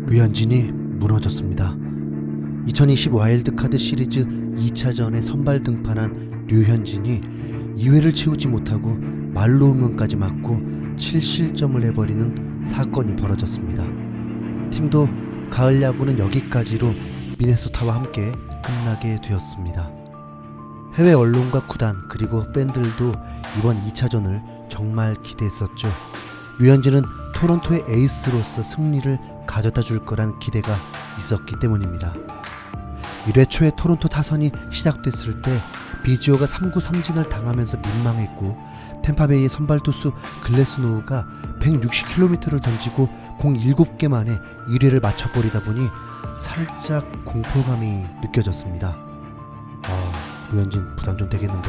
류현진이 무너졌습니다. 2020 와일드카드 시리즈 2차전에 선발 등판한 류현진이 2회를 채우지 못하고 말로 홈런까지 맞고 7실점을 해버리는 사건이 벌어졌습니다. 팀도 가을 야구는 여기까지로 미네소타와 함께 끝나게 되었습니다. 해외 언론과 구단 그리고 팬들도 이번 2차전을 정말 기대했었죠. 류현진은 토론토의 에이스로서 승리를 가져다 줄 거란 기대가 있었기 때문입니다. 1회 초에 토론토 타선이 시작됐을 때 비지오가 3구 3진을 당하면서 민망했고 템파베이의 선발 투수 글래스노우가 160km를 던지고 공 7개 만에 1회를 맞춰버리다 보니 살짝 공포감이 느껴졌습니다. 류현진 부담 좀 되겠는데?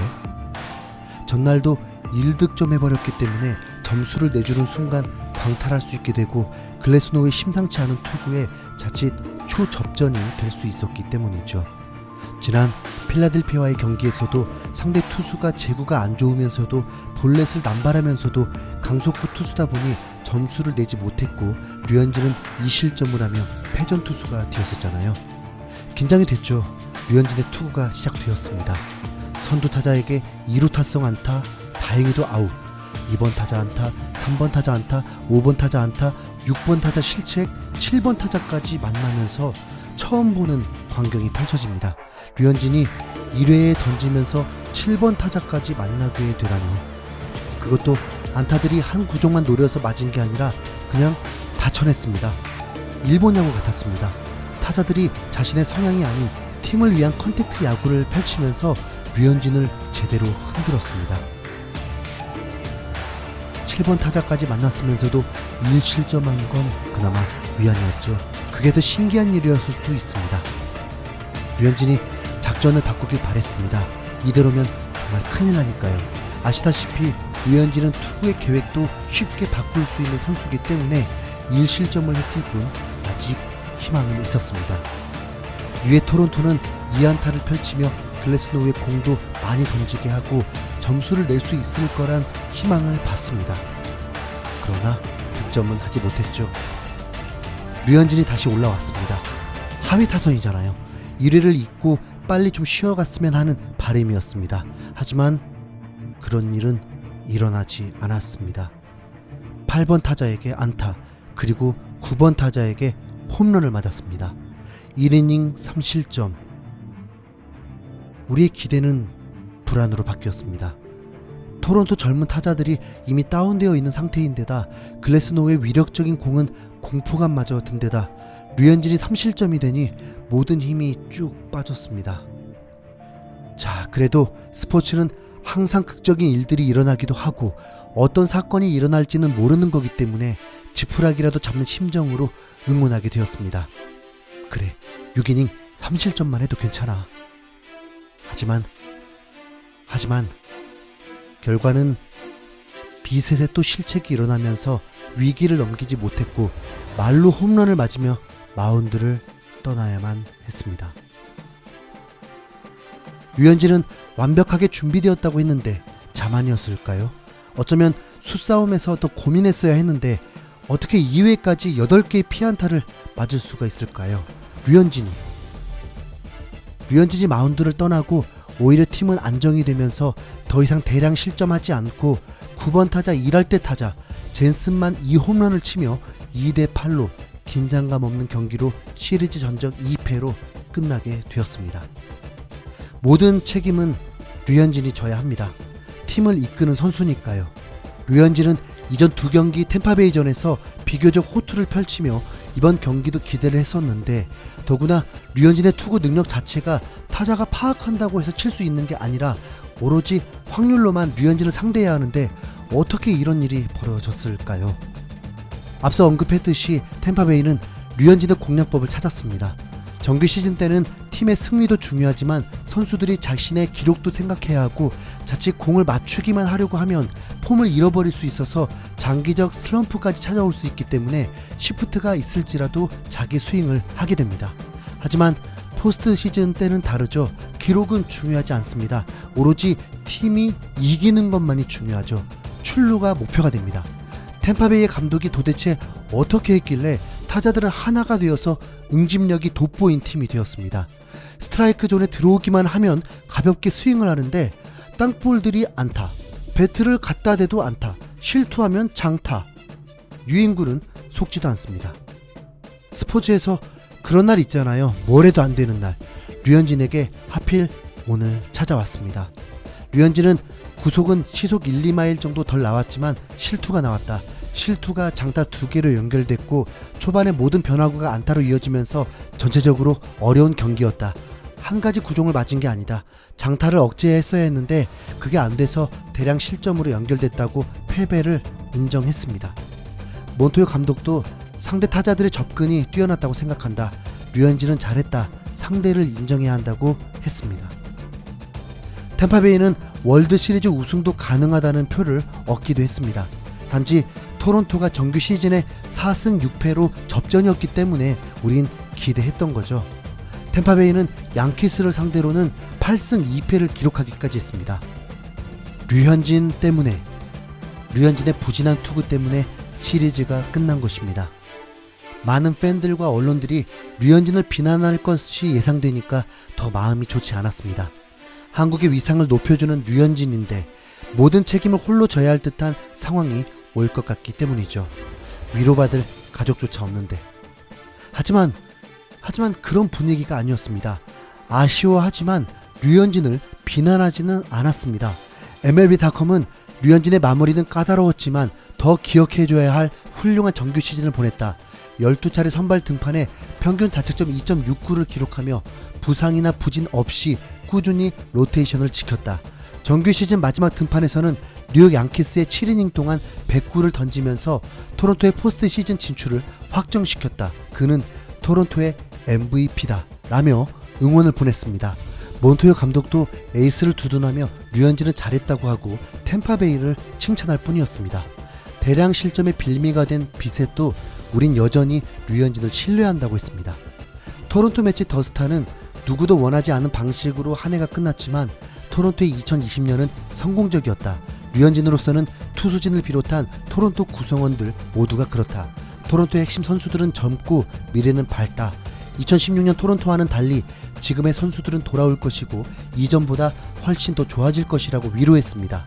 전날도 1득점 해버렸기 때문에 점수를 내주는 순간 광탈할 수 있게 되고 글래스노우의 심상치 않은 투구에 자칫 초접전이 될 수 있었기 때문이죠. 지난 필라델피아와의 경기에서도 상대 투수가 제구가 안 좋으면서도 볼넷을 남발하면서도 강속구 투수다 보니 점수를 내지 못했고 류현진은 2실점을 하며 패전 투수가 되었었잖아요. 긴장이 됐죠. 류현진의 투구가 시작되었습니다. 선두 타자에게 2루 타성 안타, 다행히도 아웃. 2번 타자 안타, 3번 타자 안타, 5번 타자 안타, 6번 타자 실책, 7번 타자까지 만나면서 처음 보는 광경이 펼쳐집니다. 류현진이 1회에 던지면서 7번 타자까지 만나게 되다니, 그것도 안타들이 한 구종만 노려서 맞은 게 아니라 그냥 다 쳐냈습니다. 일본 야구 같았습니다. 타자들이 자신의 성향이 아닌 팀을 위한 컨택트 야구를 펼치면서 류현진을 제대로 흔들었습니다. 7번 타자까지 만났으면서도 1실점한 건 그나마 위안이었죠. 그게 더 신기한 일이었을 수 있습니다. 류현진이 작전을 바꾸길 바랬습니다. 이대로면 정말 큰일 나니까요. 아시다시피 류현진은 투구의 계획도 쉽게 바꿀 수 있는 선수이기 때문에 1실점을 했을 뿐 아직 희망은 있었습니다. 이에 토론토는 2안타를 펼치며 글래스노우의 공도 많이 던지게 하고 점수를 낼 수 있을 거란 희망을 봤습니다. 그러나 득점은 하지 못했죠. 류현진이 다시 올라왔습니다. 하위 타선이잖아요. 1회를 잇고 빨리 좀 쉬어갔으면 하는 바람이었습니다. 하지만 그런 일은 일어나지 않았습니다. 8번 타자에게 안타, 그리고 9번 타자에게 홈런을 맞았습니다. 1이닝 3실점. 우리의 기대는 불안으로 바뀌었습니다. 토론토 젊은 타자들이 이미 다운되어 있는 상태인데다 글래스노우의 위력적인 공은 공포감마저 든데다 류현진이 3실점이 되니 모든 힘이 쭉 빠졌습니다. 자, 그래도 스포츠는 항상 극적인 일들이 일어나기도 하고 어떤 사건이 일어날지는 모르는 거기 때문에 지푸라기라도 잡는 심정으로 응원하게 되었습니다. 그래, 6이닝 3실점만 해도 괜찮아. 하지만 결과는 비셋에 또 실책이 일어나면서 위기를 넘기지 못했고 말로 홈런을 맞으며 마운드를 떠나야만 했습니다. 류현진은 완벽하게 준비되었다고 했는데 자만이었을까요? 어쩌면 수싸움에서 더 고민했어야 했는데 어떻게 2회까지 8개의 피안타를 맞을 수가 있을까요? 류현진이 마운드를 떠나고 오히려 팀은 안정이 되면서 더 이상 대량 실점하지 않고 9번 타자 1할 때 타자 젠슨만 2홈런을 치며 2대8로 긴장감 없는 경기로 시리즈 전적 2패로 끝나게 되었습니다. 모든 책임은 류현진이 져야 합니다. 팀을 이끄는 선수니까요. 류현진은 이전 2경기 템파베이전에서 비교적 호투를 펼치며 이번 경기도 기대를 했었는데 더구나 류현진의 투구 능력 자체가 타자가 파악한다고 해서 칠 수 있는 게 아니라 오로지 확률로만 류현진을 상대해야 하는데 어떻게 이런 일이 벌어졌을까요? 앞서 언급했듯이 템파베이는 류현진의 공략법을 찾았습니다. 정규 시즌 때는 팀의 승리도 중요하지만 선수들이 자신의 기록도 생각해야 하고 자칫 공을 맞추기만 하려고 하면 폼을 잃어버릴 수 있어서 장기적 슬럼프까지 찾아올 수 있기 때문에 시프트가 있을지라도 자기 스윙을 하게 됩니다. 하지만 포스트 시즌 때는 다르죠. 기록은 중요하지 않습니다. 오로지 팀이 이기는 것만이 중요하죠. 출루가 목표가 됩니다. 템파베이의 감독이 도대체 어떻게 했길래 타자들은 하나가 되어서 응집력이 돋보인 팀이 되었습니다. 스트라이크 존에 들어오기만 하면 가볍게 스윙을 하는데 땅볼들이 안타, 배트를 갖다 대도 안타, 실투하면 장타. 유인구는 속지도 않습니다. 스포츠에서 그런 날 있잖아요. 뭘 해도 안 되는 날. 류현진에게 하필 오늘 찾아왔습니다. 류현진은 구속은 시속 1, 2마일 정도 덜 나왔지만 실투가 나왔다. 실투가 장타 2개로 연결됐고 초반에 모든 변화구가 안타로 이어지면서 전체적으로 어려운 경기였다. 한 가지 구종을 맞은 게 아니다. 장타를 억제했어야 했는데 그게 안 돼서 대량 실점으로 연결됐다고 패배를 인정했습니다. 몬토요 감독도 상대 타자들의 접근이 뛰어났다고 생각한다. 류현진은 잘했다. 상대를 인정해야 한다고 했습니다. 템파베이는 월드 시리즈 우승도 가능하다는 표를 얻기도 했습니다. 단지 토론토가 정규 시즌에 4승 6패로 접전이었기 때문에 우린 기대했던 거죠. 템파베이는 양키스를 상대로는 8승 2패를 기록하기까지 했습니다. 류현진 때문에, 류현진의 부진한 투구 때문에 시리즈가 끝난 것입니다. 많은 팬들과 언론들이 류현진을 비난할 것이 예상되니까 더 마음이 좋지 않았습니다. 한국의 위상을 높여주는 류현진인데 모든 책임을 홀로 져야 할 듯한 상황이 올 것 같기 때문이죠. 위로받을 가족조차 없는데. 하지만 그런 분위기가 아니었습니다. 아쉬워하지만 류현진을 비난하지는 않았습니다. MLB.com은 류현진의 마무리는 까다로웠지만 더 기억해줘야 할 훌륭한 정규 시즌을 보냈다. 12차례 선발 등판에 평균 자책점 2.69를 기록하며 부상이나 부진 없이 꾸준히 로테이션을 지켰다. 정규 시즌 마지막 등판에서는 뉴욕 양키스의 7이닝 동안 109를 던지면서 토론토의 포스트 시즌 진출을 확정시켰다. 그는 토론토의 MVP다 라며 응원을 보냈습니다. 몬토요 감독도 에이스를 두둔하며 류현진은 잘했다고 하고 템파베이를 칭찬할 뿐이었습니다. 대량 실점의 빌미가 된 비셋도 우린 여전히 류현진을 신뢰한다고 했습니다. 토론토 매치 더스타는 누구도 원하지 않은 방식으로 한 해가 끝났지만 토론토의 2020년은 성공적이었다. 류현진으로서는 투수진을 비롯한 토론토 구성원들 모두가 그렇다. 토론토의 핵심 선수들은 젊고 미래는 밝다. 2016년 토론토와는 달리 지금의 선수들은 돌아올 것이고 이전보다 훨씬 더 좋아질 것이라고 위로했습니다.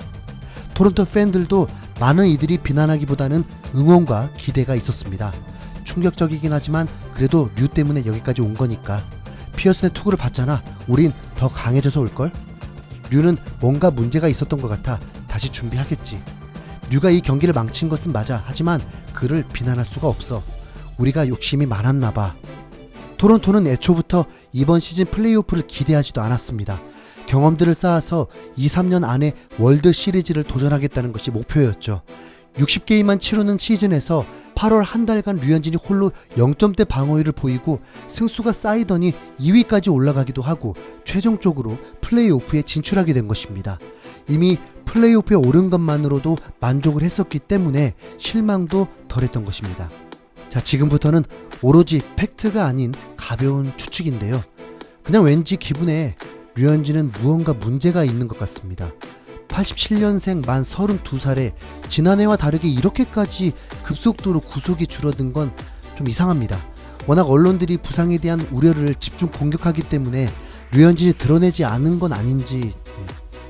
토론토 팬들도 많은 이들이 비난하기보다는 응원과 기대가 있었습니다. 충격적이긴 하지만 그래도 류 때문에 여기까지 온 거니까. 피어슨의 투구를 봤잖아. 우린 더 강해져서 올걸? 류는 뭔가 문제가 있었던 것 같아. 다시 준비하겠지. 류가 이 경기를 망친 것은 맞아. 하지만 그를 비난할 수가 없어. 우리가 욕심이 많았나 봐. 토론토는 애초부터 이번 시즌 플레이오프를 기대하지도 않았습니다. 경험들을 쌓아서 2, 3년 안에 월드 시리즈를 도전하겠다는 것이 목표였죠. 60게임만 치르는 시즌에서 8월 한 달간 류현진이 홀로 0점대 방어율을 보이고 승수가 쌓이더니 2위까지 올라가기도 하고 최종적으로 플레이오프에 진출하게 된 것입니다. 이미 플레이오프에 오른 것만으로도 만족을 했었기 때문에 실망도 덜했던 것입니다. 자, 지금부터는 오로지 팩트가 아닌 가벼운 추측인데요. 그냥 왠지 기분에 류현진은 무언가 문제가 있는 것 같습니다. 87년생 만 32살에 지난해와 다르게 이렇게까지 급속도로 구속이 줄어든 건 좀 이상합니다. 워낙 언론들이 부상에 대한 우려를 집중 공격하기 때문에 류현진이 드러내지 않은 건 아닌지.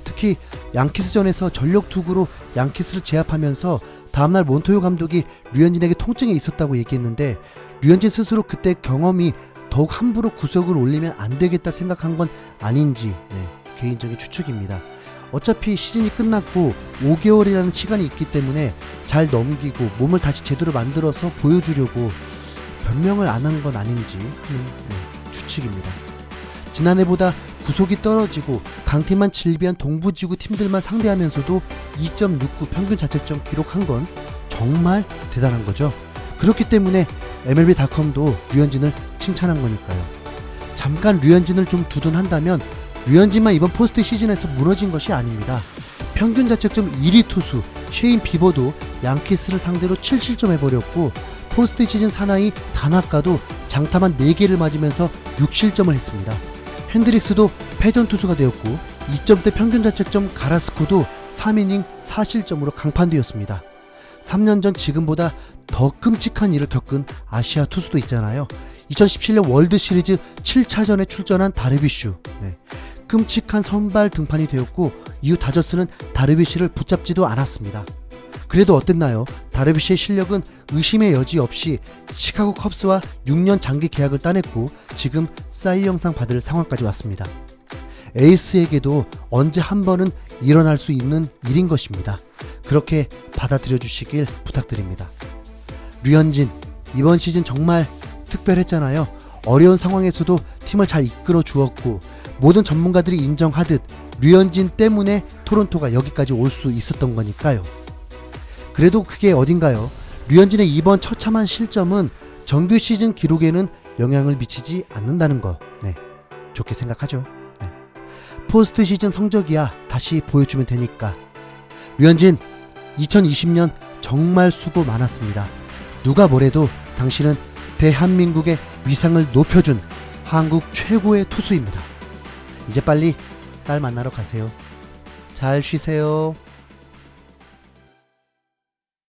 특히 양키스전에서 전력 투구로 양키스를 제압하면서 다음날 몬토요 감독이 류현진에게 통증이 있었다고 얘기했는데 류현진 스스로 그때 경험이 더욱 함부로 구속을 올리면 안 되겠다 생각한 건 아닌지 개인적인 추측입니다. 어차피 시즌이 끝났고 5개월이라는 시간이 있기 때문에 잘 넘기고 몸을 다시 제대로 만들어서 보여주려고 변명을 안 한 건 아닌지 하는 추측입니다. 지난해보다 구속이 떨어지고 강팀만 질비한 동부지구 팀들만 상대하면서도 2.69 평균 자책점 기록한 건 정말 대단한 거죠. 그렇기 때문에 MLB.com도 류현진을 칭찬한 거니까요. 잠깐 류현진을 좀 두둔한다면 류현진만 이번 포스트 시즌에서 무너진 것이 아닙니다. 평균 자책점 1위 투수 셰인 비버도 양키스를 상대로 7실점 해버렸고 포스트 시즌 사나이 다나카도 장타만 4개를 맞으면서 6실점을 했습니다. 핸드릭스도 패전 투수가 되었고 2점대 평균 자책점 가라스코도 3이닝 4실점으로 강판되었습니다. 3년 전 지금보다 더 끔찍한 일을 겪은 아시아 투수도 있잖아요. 2017년 월드 시리즈 7차전에 출전한 다르비슈. 끔찍한 선발 등판이 되었고 이후 다저스는 다르비슈를 붙잡지도 않았습니다. 그래도 어땠나요? 다르비슈의 실력은 의심의 여지 없이 시카고 컵스와 6년 장기 계약을 따냈고 지금 사이 영상 받을 상황까지 왔습니다. 에이스에게도 언제 한 번은 일어날 수 있는 일인 것입니다. 그렇게 받아들여 주시길 부탁드립니다. 류현진, 이번 시즌 정말 특별했잖아요. 어려운 상황에서도 팀을 잘 이끌어 주었고 모든 전문가들이 인정하듯 류현진 때문에 토론토가 여기까지 올 수 있었던 거니까요. 그래도 그게 어딘가요? 류현진의 이번 처참한 실점은 정규 시즌 기록에는 영향을 미치지 않는다는 거, 좋게 생각하죠. 포스트 시즌 성적이야 다시 보여주면 되니까. 류현진, 2020년 정말 수고 많았습니다. 누가 뭐래도 당신은 대한민국의 위상을 높여준 한국 최고의 투수입니다. 이제 빨리 딸 만나러 가세요. 잘 쉬세요.